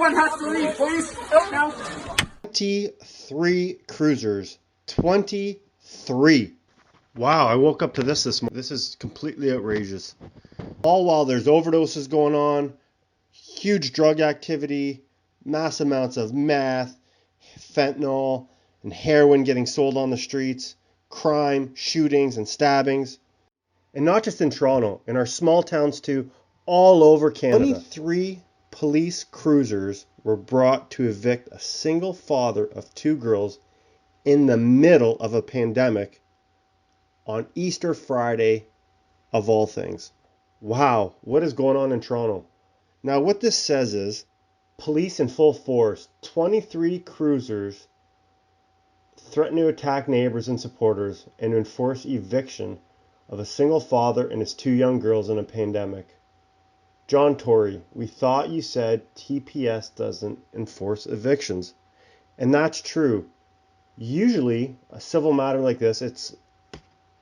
Everyone has to leave, please. Out now. 23 cruisers. 23. Wow, I woke up to this morning. This is completely outrageous. All while there's overdoses going on, huge drug activity, mass amounts of meth, fentanyl, and heroin getting sold on the streets, crime, shootings, and stabbings. And not just in Toronto, in our small towns too, all over Canada. 23 police cruisers were brought to evict a single father of two girls in the middle of a pandemic on Easter Friday, of all things. Wow, what is going on in Toronto? Now, what this says is, police in full force, 23 cruisers threaten to attack neighbors and supporters and enforce eviction of a single father and his two young girls in a pandemic. John Tory, we thought you said TPS doesn't enforce evictions. And that's true. Usually, a civil matter like this, it's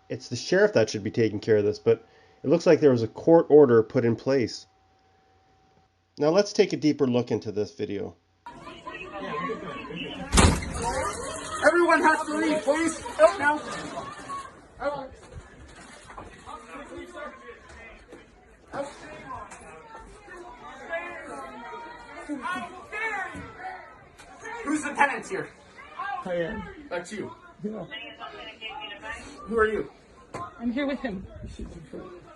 the sheriff that should be taking care of this, but it looks like there was a court order put in place. Now let's take a deeper look into this video. Everyone has to leave, please. Out now. Out. Who's the tenants here? I am. That's you. Yeah. Who are you? I'm here with him.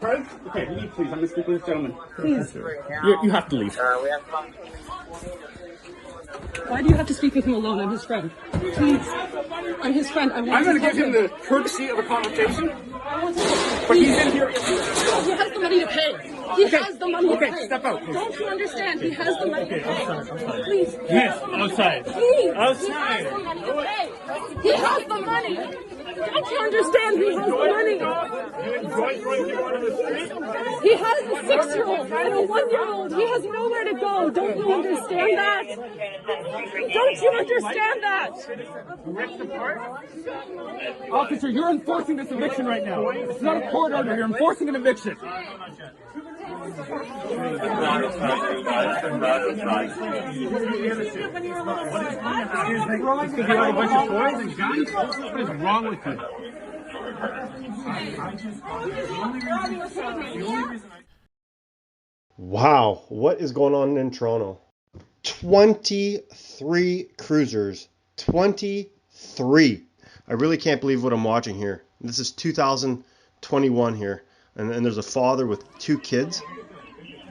Pardon? Okay, leave, please. I'm going to speak with this gentleman. Please. You have to leave. Why do you have to speak with him alone? I'm his friend. Please. I'm his friend. I'm going to give him the courtesy of a conversation. But he's in here. He has the money to pay. He has the money to pay. Okay, step out. Please. Don't you understand? He has the money to pay. Please. Yes, outside. Please. Outside. He has the money to pay. He has the money. Don't you understand? He has the money. You enjoy going to one of the streets? He has a 6-year-old and a 1-year-old. He has nowhere to go. Don't you understand that? Don't you understand that? Officer, you're enforcing this eviction right now. It's not a court order. You're enforcing an eviction. What is wrong with you? Wow, what is going on in Toronto? 23 cruisers. 23. I really can't believe what I'm watching here. This is 2021 here. And there's a father with two kids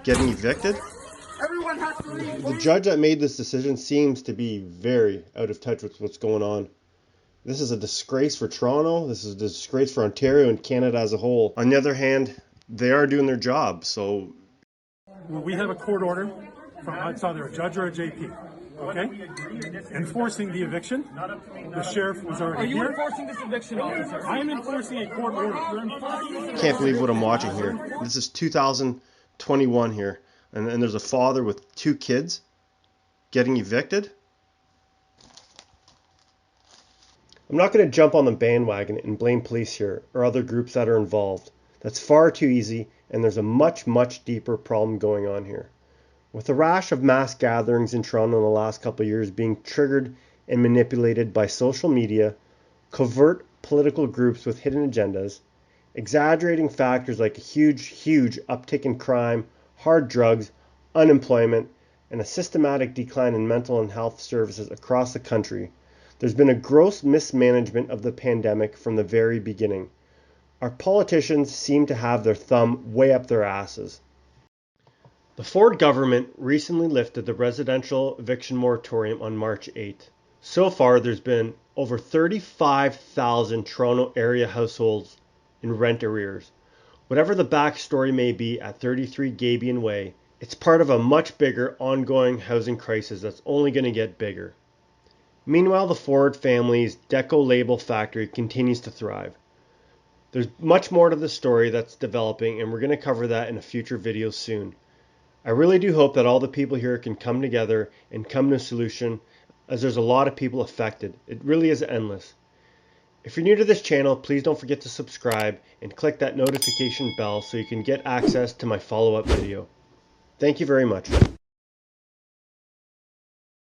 getting evicted. Everyone has to leave. The judge that made this decision seems to be very out of touch with what's going on. This is a disgrace for Toronto. This is a disgrace for Ontario and Canada as a whole. On the other hand, they are doing their job, so... We have a court order from, it's either a judge or a JP, okay? Enforcing the eviction. The sheriff was already here. Are you enforcing this eviction, officer? I am enforcing a court order. Can't believe what I'm watching here. This is 2021 here. And there's a father with two kids getting evicted. I'm not going to jump on the bandwagon and blame police here or other groups that are involved. That's far too easy, and there's a much, much deeper problem going on here. With the rash of mass gatherings in Toronto in the last couple of years being triggered and manipulated by social media, covert political groups with hidden agendas, exaggerating factors like a huge, huge uptick in crime, hard drugs, unemployment, and a systematic decline in mental and health services across the country, there's been a gross mismanagement of the pandemic from the very beginning. Our politicians seem to have their thumb way up their asses. The Ford government recently lifted the residential eviction moratorium on March 8th. So far, there's been over 35,000 Toronto area households in rent arrears. Whatever the backstory may be at 33 Gabian Way, it's part of a much bigger ongoing housing crisis that's only going to get bigger. Meanwhile, the Ford family's Deco label factory continues to thrive. There's much more to the story that's developing, and we're going to cover that in a future video soon. I really do hope that all the people here can come together and come to a solution, as there's a lot of people affected. It really is endless. If you're new to this channel, please don't forget to subscribe and click that notification bell so you can get access to my follow-up video. Thank you very much.